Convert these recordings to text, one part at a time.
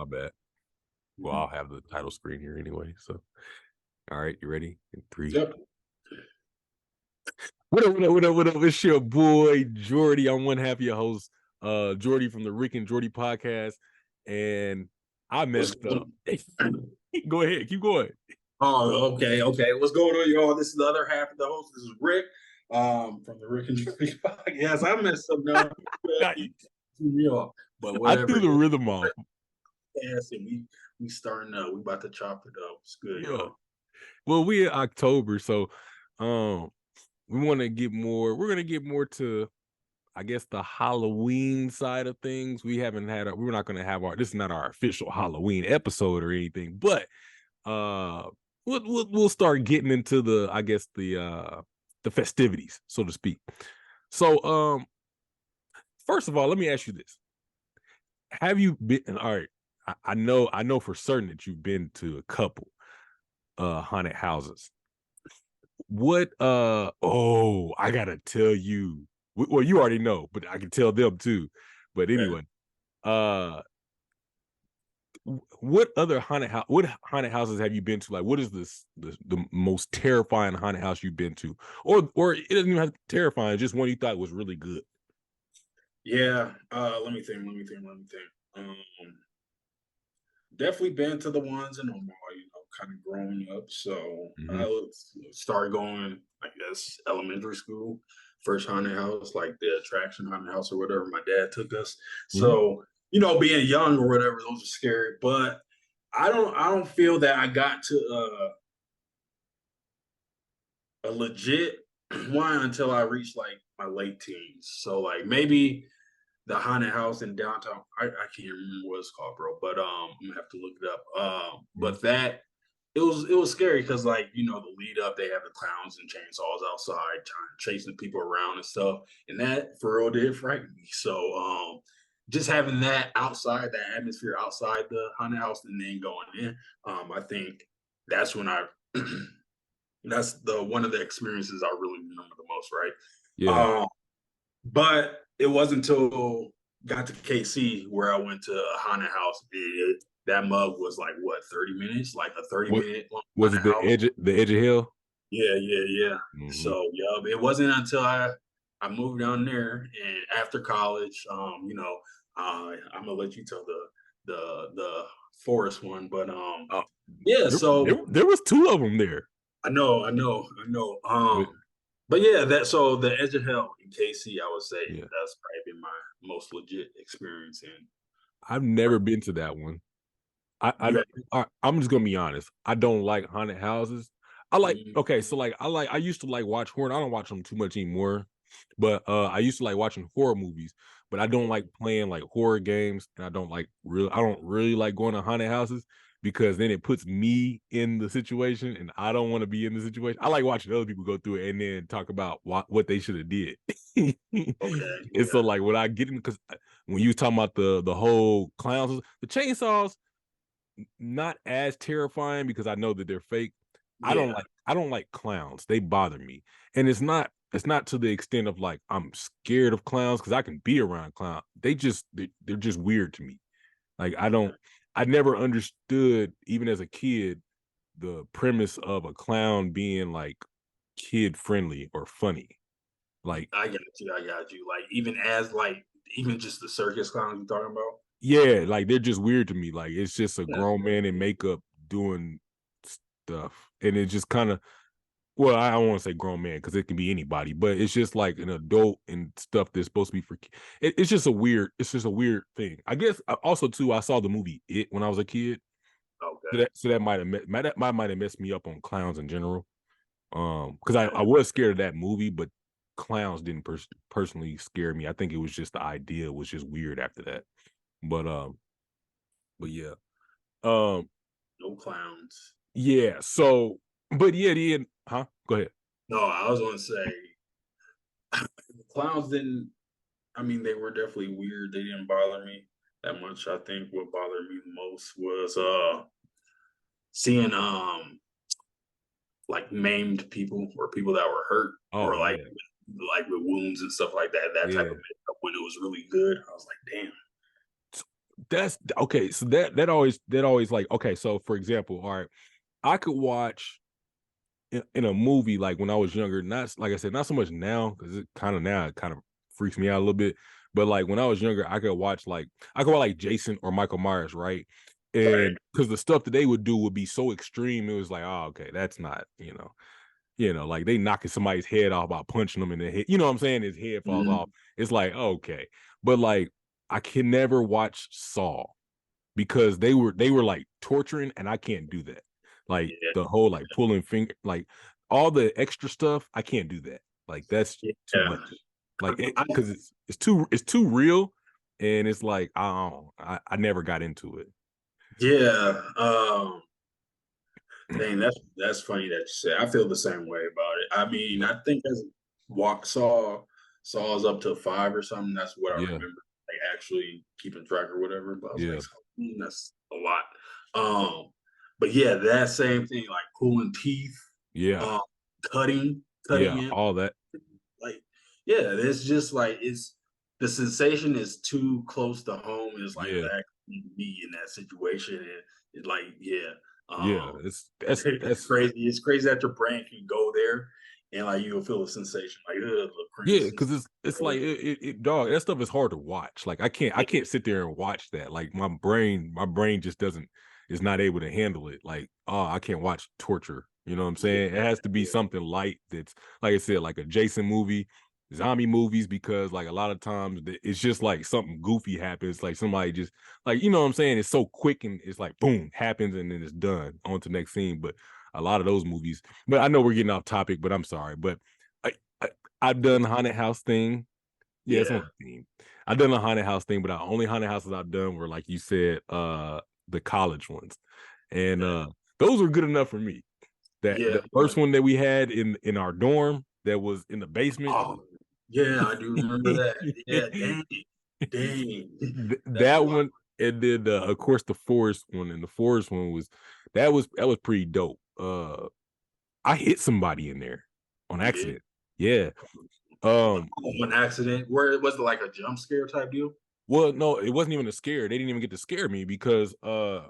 My bad. Well, I'll have the title screen here anyway. So, all right, you ready? In three. Yep. What up, what up, what up, what up? It's your boy Jordy. I'm one half of your host, Jordy from the Rick and Jordy podcast. And I messed up. Go ahead, keep going. Oh, okay. What's going on, y'all? This is the other half of the host. This is Rick from the Rick and Jordy podcast. I messed up now. But I whatever. threw the rhythm off. Yes, and we starting up. We about to chop it up. It's good, y'all. Well, we in October, so we want to get more. We're gonna get more to, I guess, the Halloween side of things. We haven't had. We're not gonna have our. This is not our official Halloween episode or anything, but we'll start getting into the, I guess, the festivities, so to speak. So first of all, let me ask you this: have you been? All right, I know for certain that you've been to a couple haunted houses. What I gotta tell you. Well, you already know, but I can tell them too. But anyway, what other what haunted houses have you been to? Like, what is the most terrifying haunted house you've been to? Or it doesn't even have to be terrifying, just one you thought was really good. Yeah. Let me think. Definitely been to the ones in Omaha, kind of growing up. So I started going, I guess, elementary school, first haunted house, like the attraction haunted house or whatever. My dad took us. So, being young or whatever, those are scary. But I don't feel that I got to a legit one until I reached like my late teens. So like maybe the haunted house in downtown. I can't remember what it's called, bro. But I'm gonna have to look it up. But that it was scary because like the lead up, they have the clowns and chainsaws outside, chasing people around and stuff, and that for real did frighten me. So just having that outside, that atmosphere outside the haunted house, and then going in, I think that's when I that's the one of the experiences I really remember the most, right? Yeah. But it wasn't until got to KC where I went to a haunted house. That mug was like what 30 minutes, like a 30-minute was it the edge of hell? Yeah. So yeah, it wasn't until I moved down there and after college, I'm gonna let you tell the forest one, but yeah. So there was two of them there. I know. But yeah, the Edge of Hell in KC, I would say that's probably been my most legit experience in. I've never been to that one. I'm just gonna be honest. I don't like haunted houses. I used to like watch horror. I don't watch them too much anymore, but I used to like watching horror movies. But I don't like playing like horror games, and I don't really like going to haunted houses because then it puts me in the situation, and I don't want to be in the situation. I like watching other people go through it and then talk about what they should have did. And so like when I get in, because when you was talking about the whole clowns, the chainsaws, not as terrifying because I know that they're fake. I don't like clowns. They bother me. And it's not to the extent of like I'm scared of clowns because I can be around clowns. They're just weird to me. Like I never understood, even as a kid, the premise of a clown being like kid friendly or funny. Like I got you. Like even just the circus clowns you're talking about. Yeah, like they're just weird to me. Like it's just a grown man in makeup doing stuff, and it just kind of. Well, I don't want to say grown man because it can be anybody, but it's just like an adult and stuff that's supposed to be for. It's just a weird. It's just a weird thing. I guess also too. I saw the movie It when I was a kid. Okay. So that might have messed me up on clowns in general. Because I was scared of that movie, but clowns didn't personally scare me. I think it was just the idea was just weird after that. But yeah. No clowns. Yeah, so but yeah, go ahead. No, I was gonna say clowns didn't they were definitely weird. They didn't bother me that much. I think what bothered me most was seeing like maimed people or people that were hurt or like with wounds and stuff like that. That type of makeup when it was really good. I was like, damn. that's okay. So that always like okay. So for example, all right, I could watch in a movie like when I was younger. Not like I said, not so much now because it kind of freaks me out a little bit. But like when I was younger, I could watch like Jason or Michael Myers, right? Right. And because the stuff that they would do would be so extreme, it was like, oh, okay, that's not, like they knocking somebody's head off by punching them in the head. You know what I'm saying? His head falls off. Mhm. It's like, okay. But like I can never watch Saw because they were like torturing and I can't do that. Like Yeah. the whole like pulling finger, like all the extra stuff, I can't do that. Like that's too Yeah. much. Like I, because it's too real and it's like I never got into it. yeah. Dang, that's funny that you said. I feel the same way about it. I mean, I think as walk Saw's up to 5 or something. That's what I Yeah, remember, like actually keeping track or whatever. But I was like, yeah, That's a lot." But yeah, that same thing, like pulling teeth, yeah, um, cutting, yeah, cutting it, all that. like yeah, it's just like it's the sensation is too close to home. It's like Yeah, that me in that situation, and it's like yeah. yeah. Um, It's that's crazy. It's crazy that your brain can go there and like you'll feel a sensation like the Yeah, crazy. because it's like dog, that stuff is hard to watch. Like I Yeah, can't sit there and watch that. Like my brain just doesn't is not able to handle it. Like, oh, I can't watch torture. You know what I'm yeah, saying? It has to be yeah, something light that's like I said, like a Jason movie, zombie movies, because like a lot of times it's just like something goofy happens. Like somebody just like, you know what I'm saying? It's so quick and it's like boom, happens and then it's done. On to the next scene. But a lot of those movies, but I know we're getting off topic, but I'm sorry. But I I've done haunted house thing. Yeah, it's on yeah, the theme. I've done a haunted house thing, but the only haunted houses I've done were like you said, the college ones. And yeah. those were good enough for me. That Yeah. the first one that we had in our dorm that was in the basement. Oh, yeah, I do remember that. Yeah, dang, that's That wild. one and then of course the forest one and the forest one was pretty dope. I hit somebody in there on You did? accident. Yeah. Um An accident? Where it was like a jump scare type deal? Well, no, it wasn't even a scare. They didn't even get to scare me because I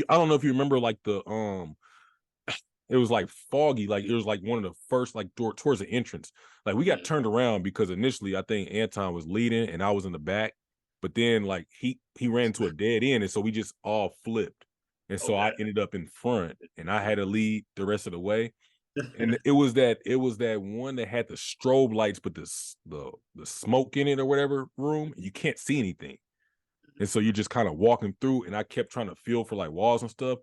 don't know if you remember like it was like foggy, like it was like one of the first like towards the entrance. Like we got Mhm. turned around because initially I think Anton was leading and I was in the back, but then like he ran to a dead end and so we just all flipped. And so I Okay. ended up in front and I had to lead the rest of the way. And it was that one that had the strobe lights, but the smoke in it or whatever room, you can't see anything. And so you're just kind of walking through, and I kept trying to feel for like walls and stuff.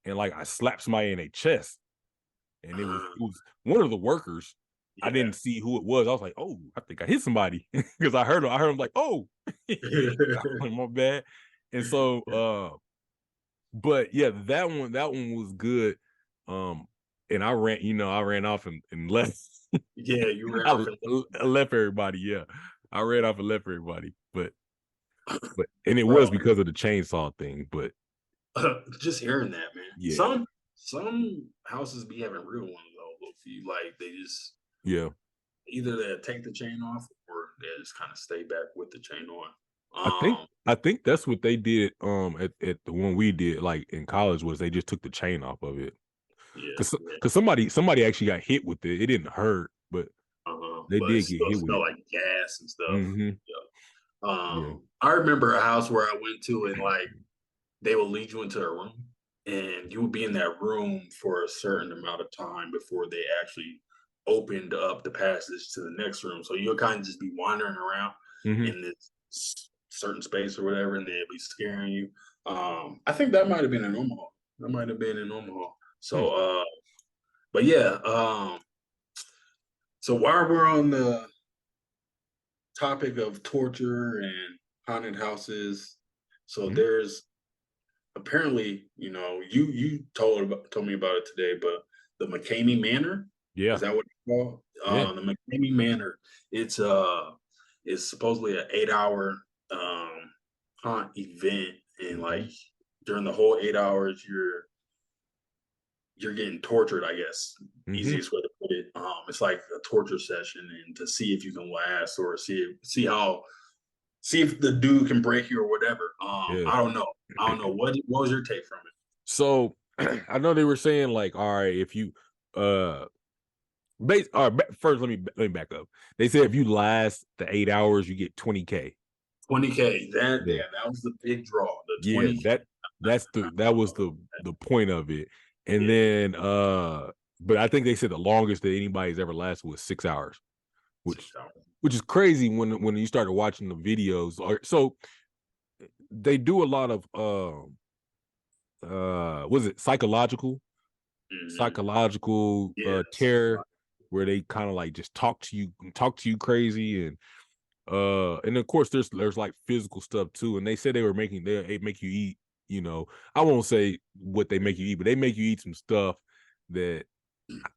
And like I slapped somebody in their chest, and it was Uh, it was one of the workers. I yeah. didn't see who it was. I was like, oh, I think I hit somebody because I heard him like, oh, my bad. And so but yeah, that one was good. Um and I ran off and left. Yeah, you ran I, off and I left everybody, yeah. I ran off and left everybody. But and it was bro. because of the chainsaw thing, but Just hearing that, man. yeah, Some houses be having real ones though. Low key, like they just yeah. either they take the chain off or they just kind of stay back with the chain on. I think Um, I think that's what they did at the one we did like in college was they just took the chain off of it. yeah, Cause, yeah. cause somebody actually got hit with it. It didn't hurt, but they But it did get still hit with smell it. like gas and stuff. Hmm. Yeah. Yeah. I remember a house where I went to and like they will lead you into a room and you would be in that room for a certain amount of time before they actually opened up the passage to the next room. So you'll kind of just be wandering around Hmm. in this certain space or whatever, and they'll be scaring you. I think that might have been in Omaha. That might have been in Omaha. Hmm. So, but yeah. So while we're on the topic of torture and haunted houses, so Hmm. there's apparently, you told me about it today, but the McCamey Manor, is Yeah. that what it's called? Yeah. The McCamey Manor, it's it's supposedly an 8 hour haunt event, and like Hmm. during the whole 8 hours, you're getting tortured, I guess. Hmm. Easiest way to put it. It's like a torture session, and to see if you can last or see how see if the dude can break you or whatever. Yeah. I don't know. I don't know. What was your take from it? So I know they were saying like, all right, if you base all right, first let me back up. They said if you last the 8 hours, you get 20K. 20K. That Yeah. yeah, that was the big draw. The Yeah, 20K. that was the point of it. And Yeah. then but I think they said the longest that anybody's ever lasted was 6 hours, which 6 hours. which is crazy when you started watching the videos. So they do a lot of was it Mhm. psychological Yes. terror, where they kind of like just talk to you crazy, and of course there's like physical stuff too. And they said they make you eat, I won't say what they make you eat, but they make you eat some stuff that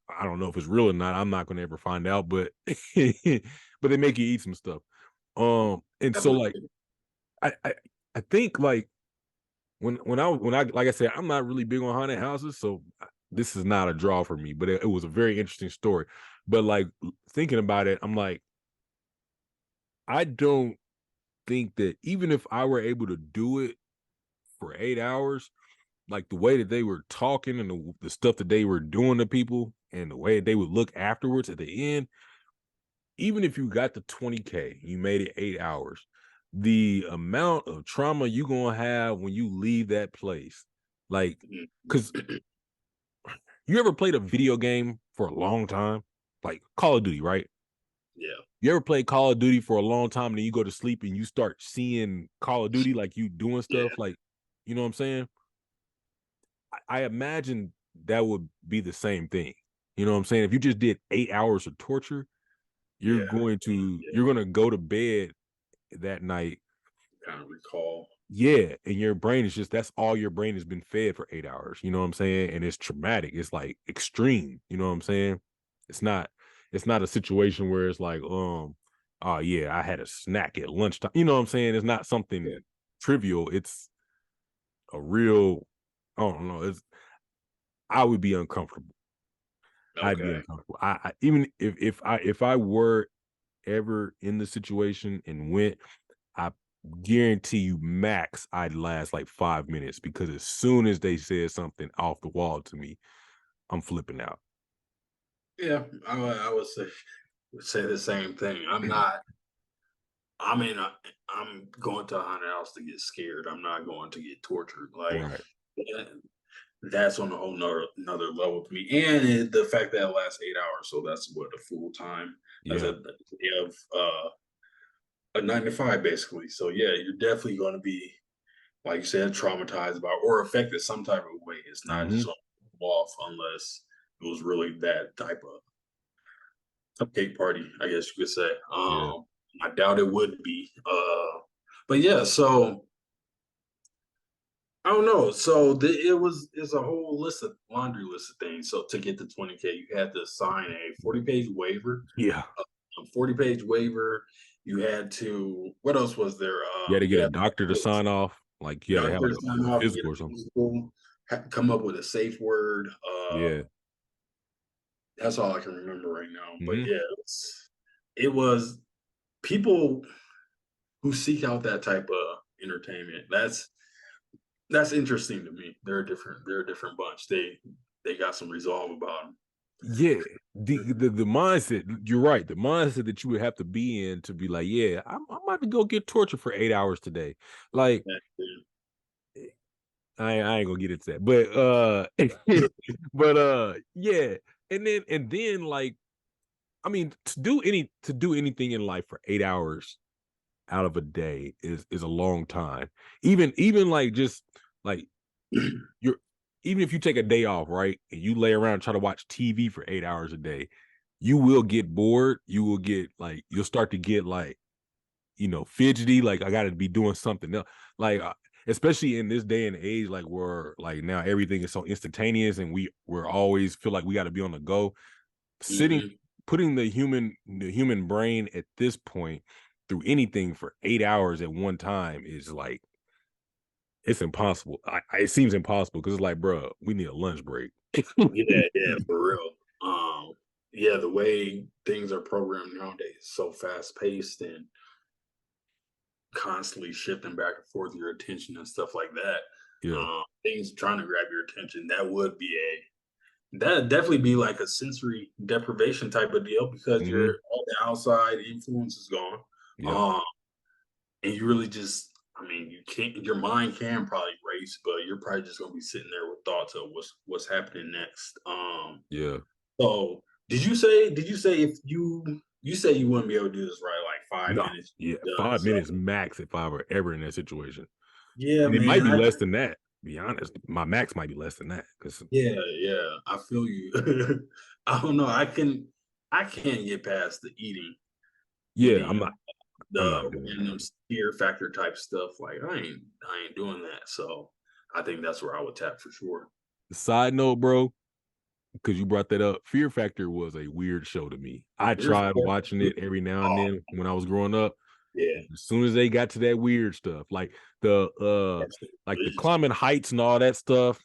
I don't know if it's real or not. I'm not gonna ever find out, but but they make you eat some stuff. And I so believe like it. I think like when I like I said, I'm not really big on haunted houses, so this is not a draw for me. But it was a very interesting story. But like thinking about it, I'm like, I don't think that even if I were able to do it for 8 hours, like the way that they were talking and the stuff that they were doing to people and the way they would look afterwards at the end, even if you got the 20K, you made it 8 hours, the amount of trauma you gonna have when you leave that place, like, because Mhm. you ever played a video game for a long time, like Call of Duty, right? Yeah. You ever played Call of Duty for a long time and then you go to sleep and you start seeing Call of Duty, like you doing Yeah. stuff, like, you know what I'm saying? I imagine that would be the same thing. You know what I'm saying? If you just did 8 hours of torture, Yeah. you're gonna go to bed that night. Kind of recall. Yeah, and your brain is just that's all your brain has been fed for 8 hours. You know what I'm saying? And it's traumatic. It's like extreme. You know what I'm saying? It's not it's not a situation where it's like, oh yeah, I had a snack at lunchtime. You know what I'm saying? It's not Yeah. something trivial. It's a real, I don't know. I would be uncomfortable. I'd be Okay. uncomfortable. I even if I were ever in the situation and went, I guarantee you max I'd last like 5 minutes, because as soon as they said something off the wall to me, I'm flipping out. Yeah, I would say the same thing. I'm not. I mean, I'm going to a haunted house to get scared. I'm not going to get tortured. Like Right. yeah, that's on a whole another level to me. And the fact that it lasts 8 hours, so that's what a full time. That's Yeah. you have a 9 to 5 basically. So yeah, you're definitely going to be like you said, traumatized about or affected some type of way. It's not just Hmm. going to go off unless it was really that type of cupcake party, I guess you could say. Yeah. I doubt it would be. But yeah, so I don't know. So it's a whole list of laundry list of things. So to get the 20K, you had to sign a 40-page waiver. Yeah. A 40-page waiver. You had to. What else was there? You had to You get a had doctor to sign off. Like you had to have like doctors sign a off, get physical or a something. physical, come up with a safe word. Yeah. That's all I can remember right now. But Hmm. yeah, it was people who seek out that type of entertainment. That's interesting to me. They're a different. They're a different bunch. They got some resolve about them. Yeah. The mindset, you're right. The mindset that you would have to be in to be like, yeah, I'm about to go get tortured for 8 hours today. Like, I ain't gonna get into that. But yeah. And then like, I mean, to do anything in life for 8 hours out of a day is a long time. Even like just like you're even if you take a day off, right? And you lay around and try to watch TV for 8 hours a day, you will get bored. You will get like you'll start to get like, fidgety, like I gotta be doing something else. Like especially in this day and age, like where like now everything is so instantaneous and we're always feel like we gotta be on the go. Sitting Mhm. Putting the human brain at this point through anything for 8 hours at one time is like it's impossible. It seems impossible because it's like, bro, we need a lunch break. Yeah, yeah, for real. Yeah, the way things are programmed nowadays, so fast paced, and constantly shifting back and forth your attention and stuff like that. Yeah. Things trying to grab your attention. That'd definitely be like a sensory deprivation type of deal because Hmm. all the outside influence is gone. Yep. Um, and you really just, I mean, you can't. Your mind can probably race, but you're probably just gonna be sitting there with thoughts of what's happening next. Yeah. So did you say if you say you wouldn't be able to do this right like 5 No. minutes Yeah. done? 5 minutes max if I were ever in that situation. Yeah, And it might man. be less than that. To be honest, my max might be less than that because Yeah, I feel you. I don't know. I can't get past the yeah, eating I'm not the doing random that. fear factor type stuff. Like I ain't doing that. So I think that's where I would tap for sure. Side note, bro, because you brought that up, Fear Factor was a weird show to me. I Fear tried factor. watching it every now and Oh then when I was growing up. yeah. As soon as they got to that weird stuff, the That's the like the religious climbing heights and all that stuff,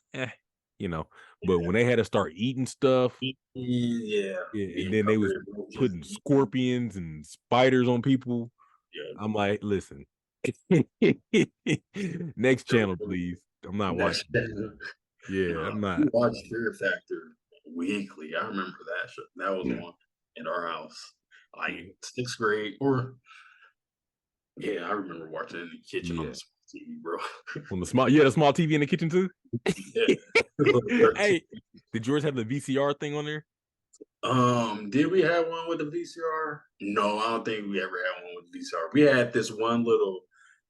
you know. But when they had to start eating stuff, yeah. yeah, and Being then they was covered in roaches putting and eating. scorpions and spiders on people, Yeah. I'm like, listen, next channel, please. I'm not Next watching it. Yeah, I'm we not. watched Fear Factor weekly. I remember that show. That was Yeah, on in our house, like yeah, 6th grade. Or yeah, I remember watching it in the kitchen on yeah. the small TV, bro. On the small TV in the kitchen too. Yeah, little 13. Hey, did yours have the VCR thing on there? Did we have one with the VCR? No, I don't think we ever had one with VCR. We had this one little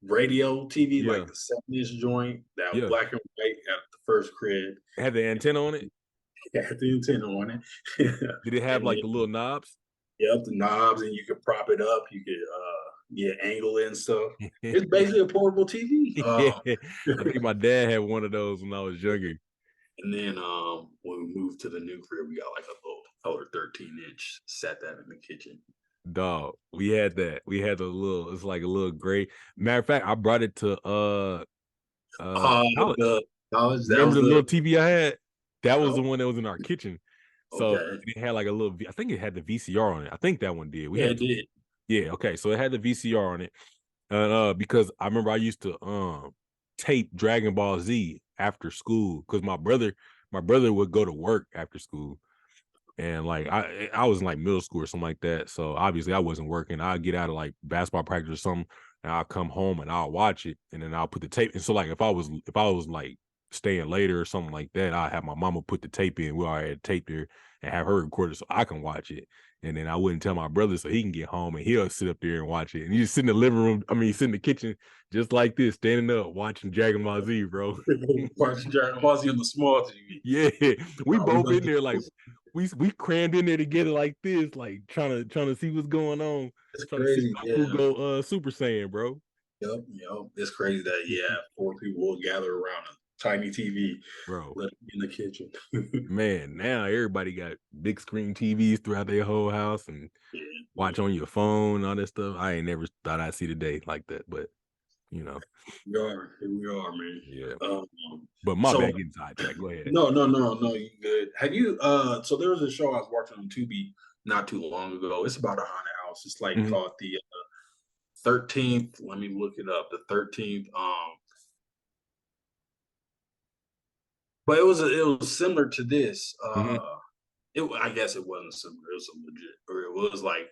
radio TV, like Yeah, the 7-inch joint, that was yeah. black and white at the first crib. It had the antenna on it. It had the antenna on it. Did it have And like the then little knobs? yep, the knobs, and you could prop it up. You could angle it and stuff. It's basically a portable TV. Yeah, I think my dad had one of those when I was younger. And then when we moved to the new crib, we got like a little color 13-inch. Sat that in the kitchen. Dog, we had that. We had it's like a little gray. Matter of fact, I brought it to college. The college that Remember was the the little TV I had? That was yep. the one that was in our kitchen. So Okay. it had like a little I think it had the VCR on it. I think that one did. We Yeah, had it two. did. Yeah, okay. So it had the VCR on it. And because I remember I used to tape Dragon Ball Z after school because my brother would go to work after school. And like I was in like middle school or something like that. So obviously I wasn't working. I'd get out of like basketball practice or something, and I'll come home and I'll watch it, and then I'll put the tape. And so like if I was like staying later or something like that, I have my mama put the tape in. We already had tape there and have her record it so I can watch it. And then I wouldn't tell my brother so he can get home and he'll sit up there and watch it. And you just sit in the living room. I mean, sit in the kitchen just like this, standing up watching Dragon Ball Z, bro. Watching Dragon Ball Z on the small TV. Yeah, we We both must in be there like we crammed in there together like this, like trying to see what's going on, it's trying to see crazy. Goku Yeah. go Super Saiyan, bro. Yep. It's crazy that yeah, 4 people will gather around a tiny TV Bro, in the kitchen. man, now everybody got big screen TVs throughout their whole house and Yeah, watch on your phone, all that stuff. I ain't never thought I'd see the day like that, but you know, here we are, man. yeah. Um, But my so bad getting sidetracked. Go ahead. no, you good. Have you so there was a show I was watching on Tubi not too long ago. It's about a haunted house. It's like Mhm. called the 13th. Let me look it up. The 13th. But it was similar to this. Mhm. I guess it wasn't similar. It was a legit, or it was like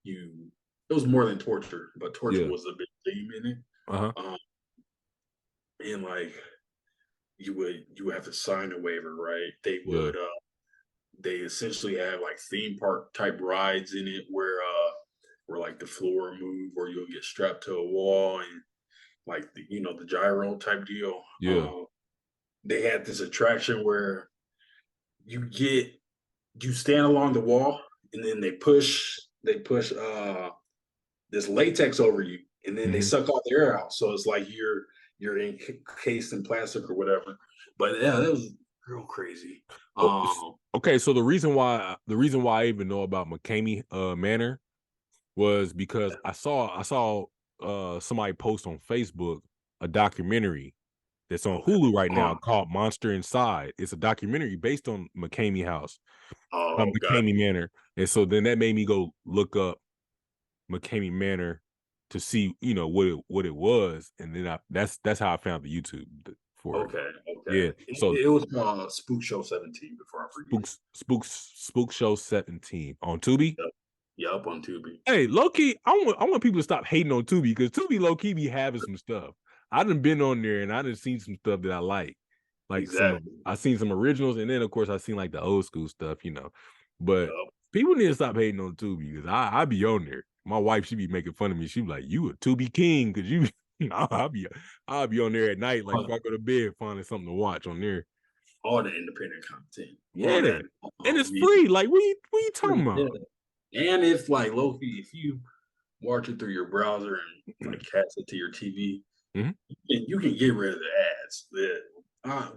you. It was more than torture, but torture Yeah. was a big theme in it. Uh-huh. Um, and like you would have to sign a waiver, right? Yeah. They essentially have like theme park type rides in it where like the floor move or you'll get strapped to a wall and like the gyro type deal. Yeah. They had this attraction where you get you stand along the wall and then they push this latex over you and then they Mhm. suck all the air out. So it's like you're encased in plastic or whatever. But yeah, that was real crazy. Oh, Um okay, so the reason why I even know about McCamey Manor was because I saw somebody post on Facebook a documentary that's on okay. Hulu right Uh, now called Monster Inside. It's a documentary based on McCamey House, oh god. McCamey Manor, and so then that made me go look up McCamey Manor to see, what it was, and then that's how I found the YouTube for it. Okay, Yeah. okay. So It was Spook Show 17 before I forget. Spook Show 17 on Tubi. Yep. Yup, on Tubi. Hey, low key, I want people to stop hating on Tubi because Tubi low key be having some stuff. I done been on there and I done seen some stuff that I like. Like Exactly. I seen some originals, and then of course I seen like the old school stuff, But Yup. people need to stop hating on Tubi because I be on there. My wife, she be making fun of me. She be like, "You a Tubi king?" Because you, I'll be on there at night, like before I go to bed, finding something to watch on there. All the independent content. Yeah, All that. and it's free. Like, what you talking Yeah. about? And if like low-key, if you watch it through your browser and like cast it to your TV, Mhm. you can get rid of the ads.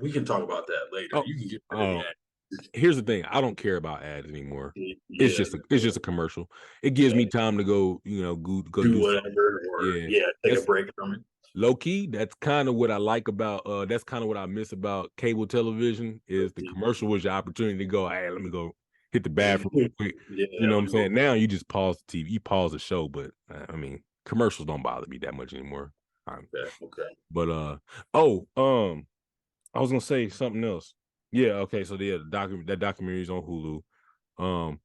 We can talk about that later. Oh, You can get rid of the ads. Here's the thing: I don't care about ads anymore. Yeah, It's just a commercial. It gives me time to go, go do do something. whatever, or Yeah, take a break from it. low key. That's kind of what I like about. That's kind of what I miss about cable television is the commercial was your opportunity to go. Hey, let me go hit the bathroom real quick. Yeah, You know what I'm saying? Now you just pause the TV, you pause the show, but I mean, commercials don't bother me that much anymore. Okay. But I was gonna say something else. Yeah, okay. So that documentary is on Hulu.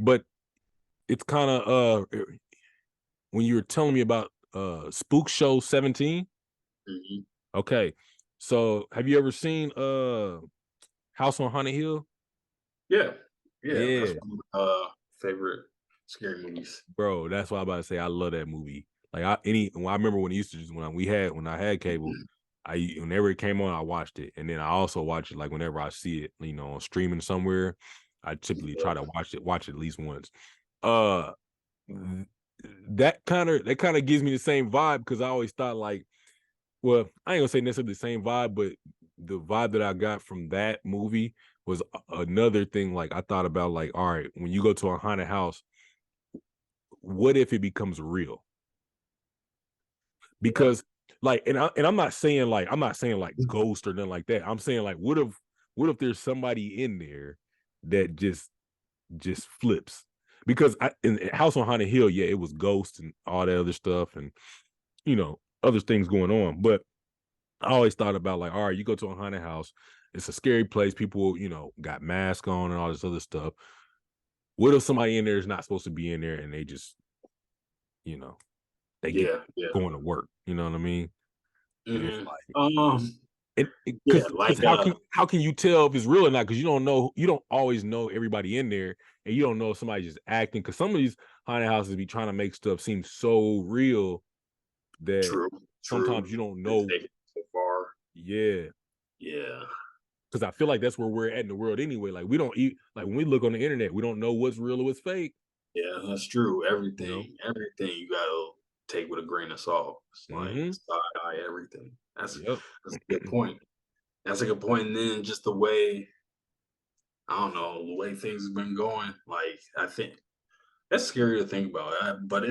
But it's kind of when you were telling me about Spook Show 17. Mhm. Okay, so have you ever seen House on Haunted Hill? Yeah. Yeah, That's one of my favorite scary movies. bro, that's what I'm about to say. I love that movie. Like I remember when it used to just when I had cable, whenever it came on, I watched it, and then I also watch it like whenever I see it, on streaming somewhere. I typically try to watch it at least once. Uh, th- that kind of gives me the same vibe because I always thought like, well, I ain't gonna say necessarily the same vibe, but the vibe that I got from that movie was another thing. Like I thought about like, all right, when you go to a haunted house, what if it becomes real? Yeah. Because like, I'm not saying like ghost or nothing like that. I'm saying like, what if there's somebody in there that just flips? Because in House on Haunted Hill, yeah, it was ghosts and all that other stuff, and other things going on. But I always thought about like, all right, you go to a haunted house, it's a scary place. People, got masks on and all this other stuff. What if somebody in there is not supposed to be in there and they just, you know, they get Yeah. going to work? You know what I mean? And it's Mhm. like, Yeah, because how can you tell if it's real or not? Because you don't always know everybody in there, and you don't know if somebody's just acting. Because some of these haunted houses be trying to make stuff seem so real that true. sometimes you don't It's know. taken so far. Yeah, Yeah. because I feel like that's where we're at in the world anyway. Like we don't eat like when we look on the internet, we don't know what's real or what's fake. Yeah, that's true. You know. Everything you gotta take with a grain of salt. It's like Mm-hmm. side eye everything. Yep. That's a good point. That's a good point. And then just the way, I don't know, the way things have been going. Like I think that's scary to think about. But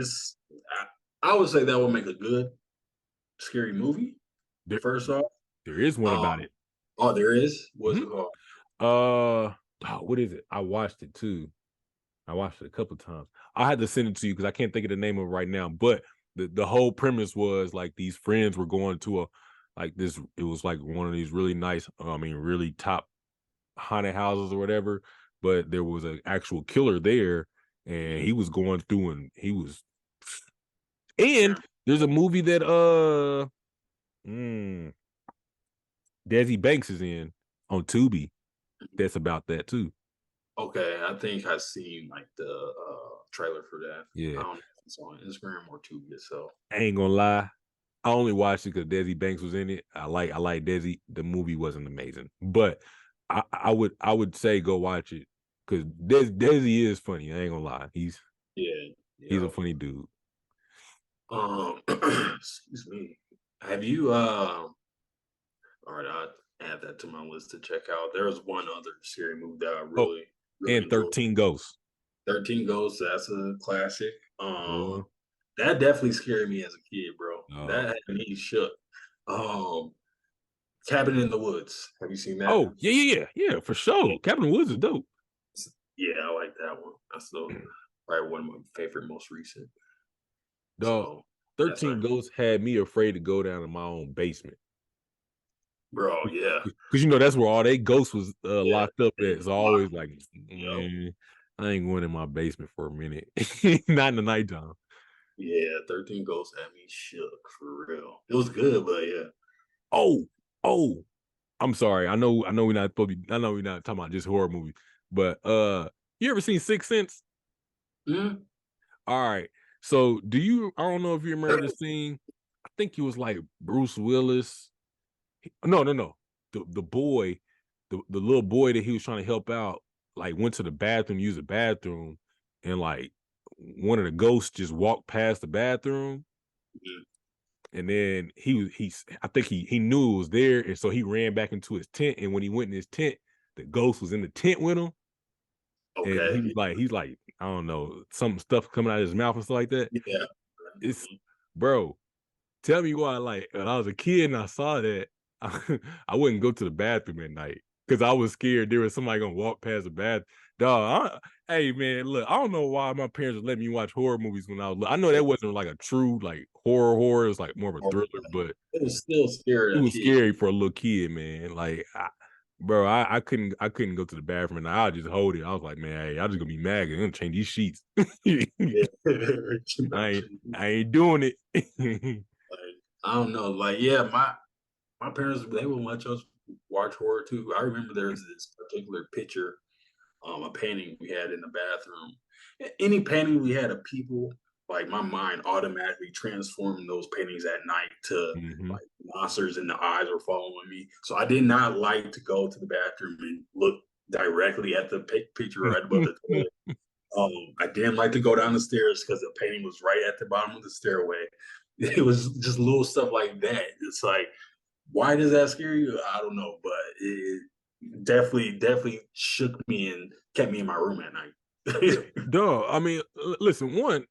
I would say that would make a good scary movie. There, First off, there is one um, about it. oh, there is. What's Mhm. it called? What is it? I watched it too. I watched it a couple times. I had to send it to you because I can't think of the name of it right now. But the whole premise was like these friends were going to a like this. It was like one of these really nice, really top haunted houses or whatever. But there was an actual killer there, and he was going through, and he was. Yeah. And there's a movie that mm, Desi Banks is in on Tubi. That's about that too. Okay, I think I seen like the trailer for that. I Yeah, don't know if it's on Instagram or Tubi itself. I ain't gonna lie. I only watched it because Desi Banks was in it. I like Desi. The movie wasn't amazing, but I would say go watch it because Desi is funny. I ain't gonna lie. Yeah, He's a yeah. funny dude. Excuse me. Have you all right, I'll add that to my list to check out. There was one other scary movie that I Oh, really and enjoyed. 13 Ghosts. 13 Ghosts, that's a classic. Boy. That definitely scared me as a kid, bro. That Oh, had me shook. Um, Cabin in the Woods. Have you seen that? oh yeah, for sure. Cabin in the Woods is dope. Yeah, I like that one. That's the probably one of my favorite, most recent. The So Yes, sir. 13 Ghosts had me afraid to go down in my own basement. Bro, yeah. Because you know that's where all they ghosts was Yeah. locked up at. It's So locked. always like, Yep. man, I ain't going in my basement for a minute. Not in the nighttime. Yeah, 13 Ghosts had me shook for real. It was good, but yeah. Oh, oh, I'm sorry. I know we're not supposed to be, I know we're not talking about just horror movies, but you ever seen Sixth Sense? Mhm. All right. So do you I don't know if you remember the scene. I think it was like Bruce Willis. No, no, no. The boy, the little boy that he was trying to help out, like went to the bathroom, use the bathroom, and like one of the ghosts just walked past the bathroom, Mhm. and then he's I think he knew it was there, and so he ran back into his tent. And when he went in his tent, the ghost was in the tent with him, and Okay. he's like, I don't know, some stuff coming out of his mouth and stuff like that. Yeah. It's Mhm. bro, tell me why, like, when I was a kid and I saw that, I wouldn't go to the bathroom at night because I was scared there was somebody gonna walk past the bath. Dog, hey man, look, I don't know why my parents would let me watch horror movies when I was I know that wasn't like a true like horror. It was like more of a thriller, but It was still it scary a was kid. scary for a little kid, man. Like, bro, I couldn't go to the bathroom and I'll just hold it. I was like, man, hey, I'm just gonna be mad. I'm gonna change these sheets. Yeah. I ain't doing it. Like, I don't know. Like, yeah, my parents they would let us watch horror too. I remember there was this particular picture, a painting we had in the bathroom. Any painting we had of people, like my mind automatically transformed those paintings at night to Mhm. like monsters in the eyes were following me. So I did not like to go to the bathroom and look directly at the picture right above the toilet. I didn't like to go down the stairs because the painting was right at the bottom of the stairway. It was just little stuff like that. It's like, why does that scare you? I don't know, but it definitely shook me and kept me in my room at night. Duh. I mean, listen, one,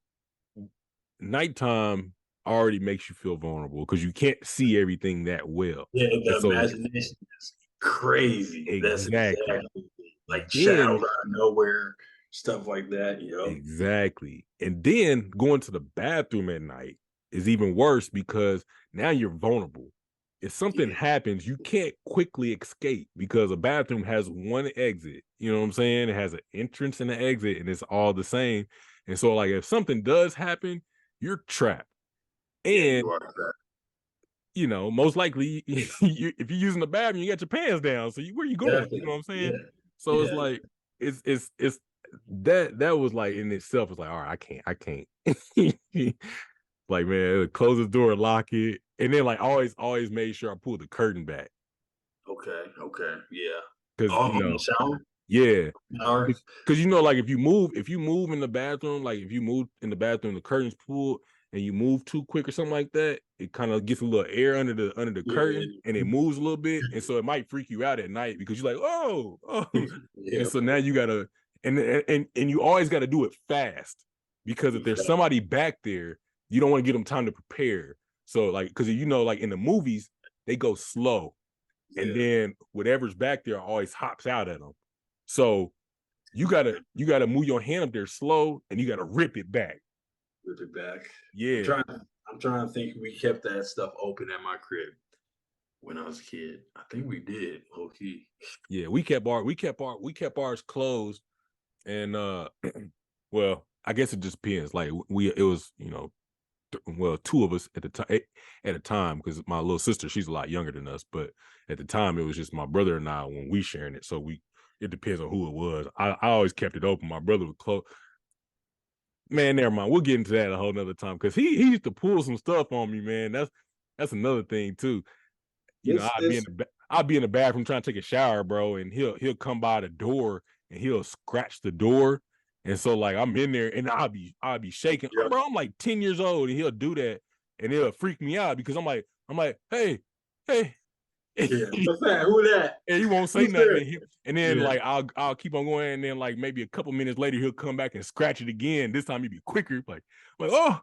nighttime already makes you feel vulnerable because you can't see everything that well. Yeah, And the so imagination is crazy. That's exactly. exactly like Then shadows out of nowhere, stuff like that. Yep. exactly. And then going to the bathroom at night is even worse because now you're vulnerable. If something Yeah. happens, you can't quickly escape because a bathroom has one exit. You know what I'm saying? It has an entrance and an exit, and it's all the same. And so, like, if something does happen, you're trapped. Yeah, And you are correct. you know, most likely, if you're using the bathroom, you got your pants down. So where you going? You know Definitely. what I'm saying? Yeah. So it's Yeah. like it's that was like in itself was like, all right, I can't. Like, man, close the door, lock it, and then like always made sure I pulled the curtain back Okay. Okay. Yeah. because Oh, you on the know, shower? yeah, Shower? because you know, like if you move in the bathroom, like if you move in the bathroom, the curtain's pulled, and you move too quick or something like that, it kind of gets a little air under the curtain, Yeah. and it moves a little bit, and so it might freak you out at night because you're like, oh, and Yeah. so now you gotta, and you always got to do it fast because if there's somebody back there, you don't want to give them time to prepare. So like, because you know, like in the movies, they go slow, and Yeah. then whatever's back there always hops out at them. So you gotta move your hand up there slow and you gotta rip it back. Rip it back. I'm Yeah. trying I'm trying to think we kept that stuff open at my crib when I was a kid. I think we did, low key. Yeah. We kept ours closed and well, I guess it just depends. Like it was, you know, well, two of us at a time because my little sister, she's a lot younger than us, but at the time it was just my brother and I when we sharing it. So it depends on who it was. I always kept it open. My brother would close. Man, never mind. We'll get into that a whole nother time because he used to pull some stuff on me, man. That's another thing too. You know, It's I'd be in the bathroom trying to take a shower, bro, and he'll come by the door and he'll scratch the door. And so like I'm in there and I'll be shaking. yeah, Bro, I'm like 10 years old and he'll do that and it'll freak me out because I'm like, hey. yeah. What's that? Who that? And he won't say Who's nothing. there? And then Yeah. like I'll keep on going, and then like maybe a couple minutes later he'll come back and scratch it again. This time he'd be quicker. Like oh,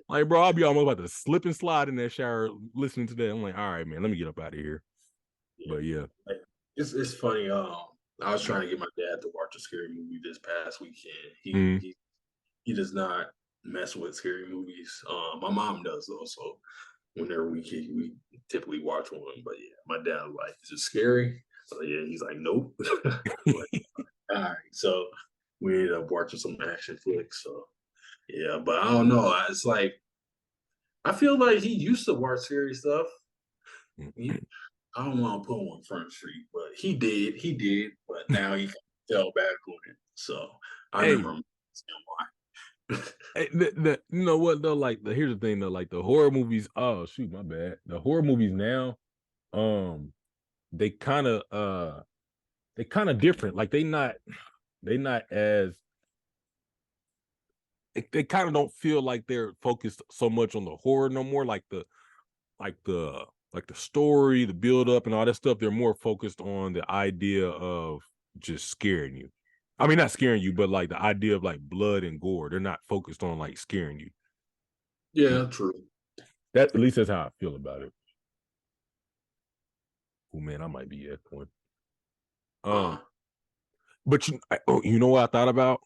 like bro, I'll be almost about to slip and slide in that shower listening to that. I'm like, all right, man, let me get up out of here. Yeah. But yeah, Like, it's funny. I was trying to get my dad to watch a scary movie this past weekend. mm, He does not. mess with scary movies. My mom does though, so whenever we typically watch one. But yeah, my dad was like, "Is it scary?" So yeah, he's like, "Nope." Like, all right, so we ended up watching some action flicks. So yeah, but I don't know. It's like I feel like he used to watch scary stuff. He, I don't want to put him on Front Street, but he did. But now he fell back on it. So I never Hey, understand why. hey, you know what though? Like here's the thing though, like the horror movies. Oh shoot, my bad. The horror movies now, um, they kind of different. Like they not as they kind of don't feel like they're focused so much on the horror no more. Like the like the story, the build up, and all that stuff. They're more focused on the idea of just scaring you. I mean, not scaring you, but like the idea of like blood and gore. They're not focused on like scaring you. Yeah, true. That at least that's how I feel about it. Oh man, I might be at point. Uh, Um, but you know what I thought about?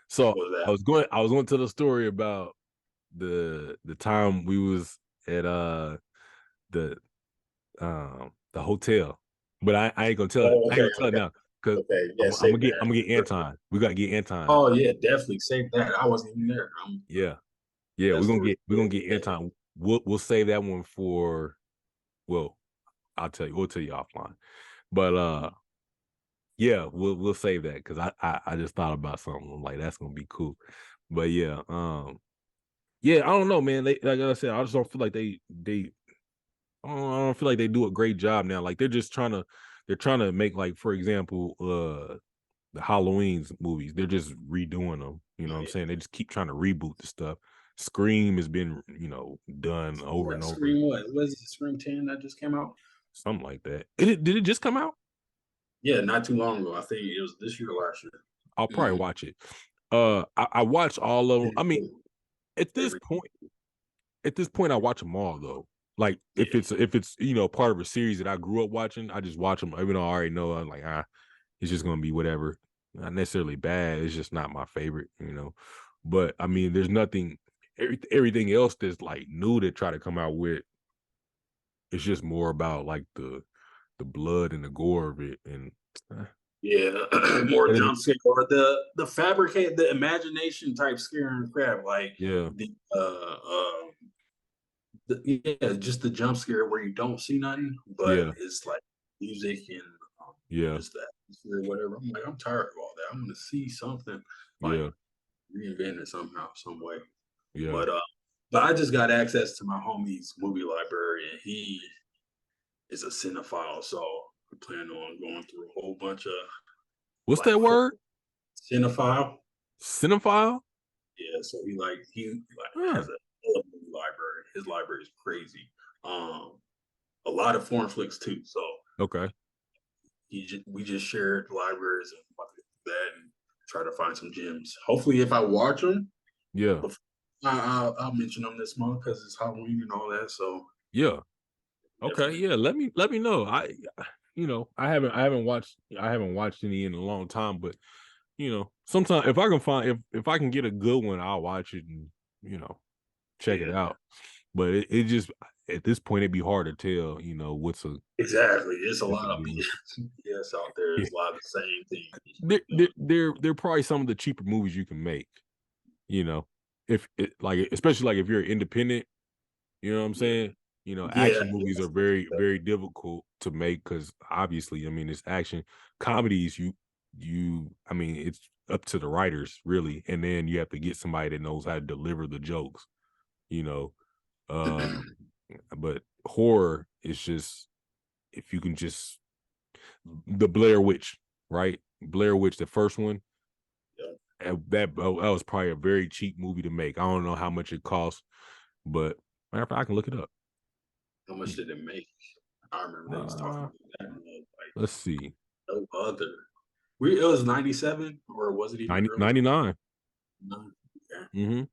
So what was that? I was going to the story about the time we was at the the hotel, but I ain't gonna tell it. Oh, I ain't okay, gonna tell it okay, now because okay. Yeah, save I'm that. gonna get Anton. We gotta get Anton. Oh yeah, definitely save that. I wasn't even there. Yeah, yeah. That story. We're gonna get Anton. We'll save that one for. Well, I'll tell you. We'll tell you offline. But yeah, we'll save that because I just thought about something. I'm like that's gonna be cool. But yeah, yeah. I don't know, man. They like I said, I just don't feel like I don't feel like they do a great job now. Like they're trying to make like for example, the Halloween's movies. They're just redoing them. You know what I'm Yeah. saying? They just keep trying to reboot the stuff. Scream has been, done over and What over. Scream? What was it? Scream 10 that just came out? Something like that. Did it just come out? Yeah, not too long ago. I think it was this year or last year. I'll probably Mhm. watch it. I watch all of them. I mean, at this Every point, I watch them all though. Like yeah, if it's part of a series that I grew up watching, I just watch them. Even though I already know, I'm like it's just gonna be whatever. Not necessarily bad. It's just not my favorite. But I mean, there's nothing. Everything else that's like new to try to come out with. It's just more about like the blood and the gore of it, and uh, yeah, more and jump scare or the fabricate the imagination type scaring crap like yeah, the yeah, just the jump scare where you don't see nothing, but yeah, it's like music and yeah, just the atmosphere, whatever. I'm like, I'm tired of all that. I'm gonna see something like yeah, reinvented somehow, some way. yeah. But I just got access to my homie's movie library, and he is a cinephile, so I plan on going through a whole bunch of What's like that word? cinephile. Cinephile? Yeah, so he like Huh. has a movie library. His library is crazy. Um, a lot of foreign flicks too. So Okay. we just shared libraries and that and try to find some gems. Hopefully, if I watch them, Yeah. I'll mention them this month because it's Halloween and all that. So Yeah. Okay. definitely, Yeah. Let me know. I haven't watched any in a long time, but sometimes if I can find if I can get a good one, I'll watch it and you know check it yeah, out. But it just at this point it'd be hard to tell, what's a exactly. It's a lot of definitely BS out there. yeah. There's a lot of the same things. They're probably some of the cheaper movies you can make, you know. If it like especially like if you're independent, you know what I'm Yeah, saying? yeah, Action movies are very, very difficult to make because obviously, I mean, it's action comedies. I mean, it's up to the writers really, and then you have to get somebody that knows how to deliver the jokes. You know, yeah. um, but horror is just if you can just the Blair Witch, right? Blair Witch, the first one, Yeah. that was probably a very cheap movie to make. I don't know how much it cost, but matter of fact, I can look it up. How much did it make? I remember they was talking Uh, about that. And like let's see. no other. It was 97 or was it even 90, early? 99. No. Yeah. Mm-hmm.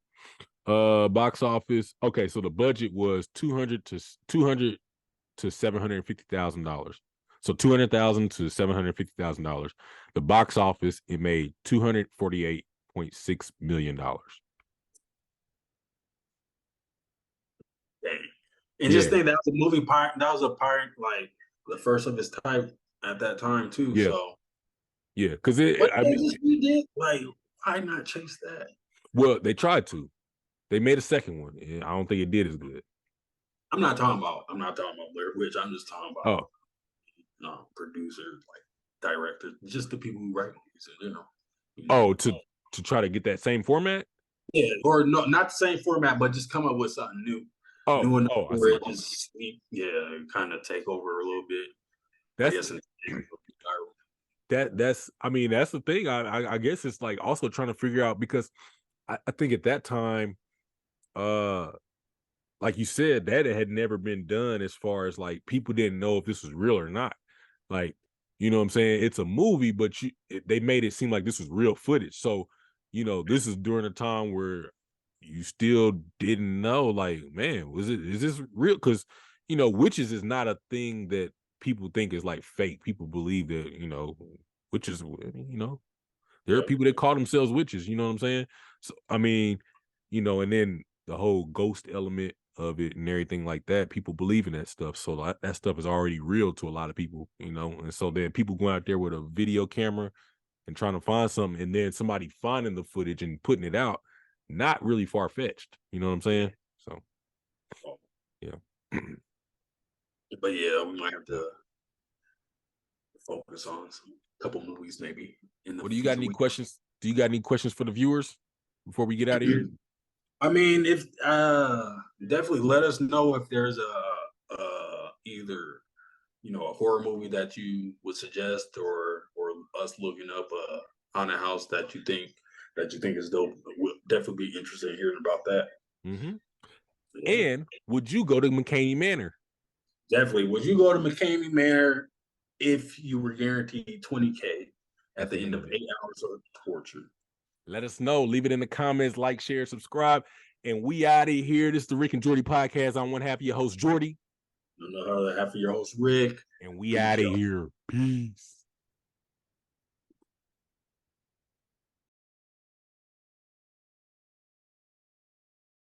Box office. Okay, so the budget was 200 to $750,000. So 200,000 to $750,000. The box office it made $248.6 million. dang. And just think that was a movie part. That was a part like the first of its type at that time too. Yeah. So yeah, because what I they mean, just redid, like why not chase that? well, they tried to. They made a second one, and I don't think it did as good. I'm not talking about Blair Witch. I'm just talking about Oh, producers, like directors, just the people who write movies. oh, to try to get that same format. Yeah, or no, not the same format, but just come up with something new. New enough I where see. it just kind of take over a little bit. I That's guess that's I mean, that's the thing. I guess it's like also trying to figure out because I think at that time, like you said, that it had never been done as far as like people didn't know if this was real or not. Like, you know what I'm saying? It's a movie, but they made it seem like this was real footage. So, this is during a time where you still didn't know, like, man, is this real? Because, witches is not a thing that people think is like fake. People believe that, witches, there are people that call themselves witches, you know what I'm saying? So, I mean, and then the whole ghost element of it and everything like that, people believe in that stuff. So that stuff is already real to a lot of people, and so then people going out there with a video camera and trying to find something, and then somebody finding the footage and putting it out, not really far-fetched. You know what I'm saying? So, yeah. but yeah, we might have to focus on some couple movies maybe in the Well, do you got any questions? Do you got any questions for the viewers before we get out of here? I mean, if definitely let us know if there's either a horror movie that you would suggest, or us looking up a haunted house that you think is dope. We'll definitely be interested in hearing about that. Mm-hmm. Yeah. And would you go to McCamey Manor? Definitely. Would you go to McCamey Manor if you were guaranteed $20K at the end of 8 hours of torture? Let us know. Leave it in the comments. Like, share, subscribe. And we out of here. This is the Rick and Jordy podcast. I'm one half of your host, Jordy. Another half of your host, Rick. And we out of here. Peace.